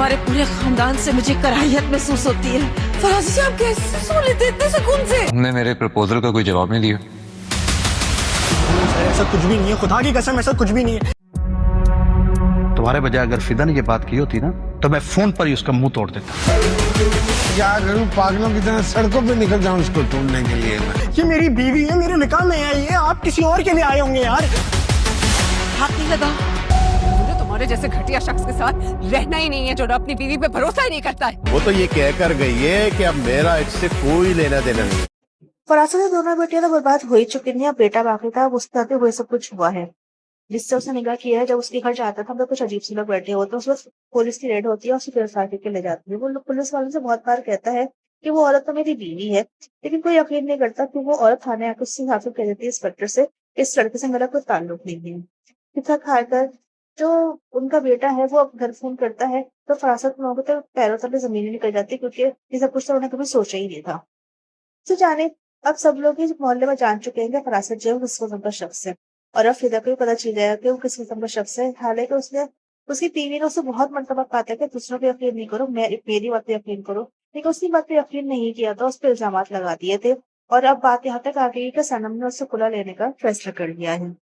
तुम्हारे पूरे खानदान से मुझे कराहियत महसूस होती है। फराजी आप कैसे सो लेते इतने सुकून से? तुमने मेरे प्रपोजल का कोई जवाब नहीं दिया। ऐसा कुछ भी नहीं है, खुदा की कसम ऐसा कुछ भी नहीं है। तुम्हारे बजाय अगर फिदा ने ये बात की होती ना तो मैं फोन पर ही उसका मुंह तोड़ देता। क्या करूं, पागलों की तरह सड़कों पे निकल जाऊं उसको ढूंढने के लिए मैं। ये मेरी बीवी है, मेरे निकाह में आई है, आप किसी और के लिए आए होंगे यार। हाथ नहीं लगा। मुझे तुम्हारे जैसे घटिया शख्स के साथ रहना ही नहीं है जो अपनी बीवी पे भरोसा ही नहीं करता है। वो तो ये कह कर गई है कि अब मेरा इससे कोई लेना देना नहीं है। फरासत से दोनों बेटियां तो बर्बाद हो ही चुकी थी, अब बेटा बाकी था, उसके साथ हुए सब कुछ हुआ है। जिससे उसने निकाह किया है, जब उसके घर जाता था तो कुछ अजीब से लोग बैठे होते हैं, उस वक्त पुलिस की रेड होती है और उसे गिरफ्तार करके ले जाती है। वो लोग पुलिस वालों से बहुत बार कहता है कि वो औरत तो मेरी बीवी है, लेकिन कोई यकीन नहीं करता कि वो औरत थाने आकर उससे हासिल कह देती है इंस्पेक्टर से, इस लड़के से मेरा कोई ताल्लुक नहीं है। पिता खाकर जो उनका बेटा है वो अब घर फोन करता है तो फरासत में होकर तो पैरों तले जमीन निकल जाती है, क्योंकि ये सब कुछ तो उन्हें कभी सोचा ही नहीं था। तो जाने अब सब लोग इस मोहल्ले में जान चुके हैं कि फरासत जो है वो किस किस्म का शख्स है, और अब फिदा को भी पता चल जाएगा कि वो किस किस्म का शख्स है। हालांकि उसने उसकी बीवी ने उसे बहुत मर्तबा कहा था कि दूसरों पे यकीन नहीं करो, मेरी बात पे यकीन करो, लेकिन उसकी बात पे यकीन नहीं किया था, उस पर इल्जाम लगा दिए थे। और अब बात यहाँ तक आ गई कि सनम ने उससे खुला लेने का फैसला कर लिया है।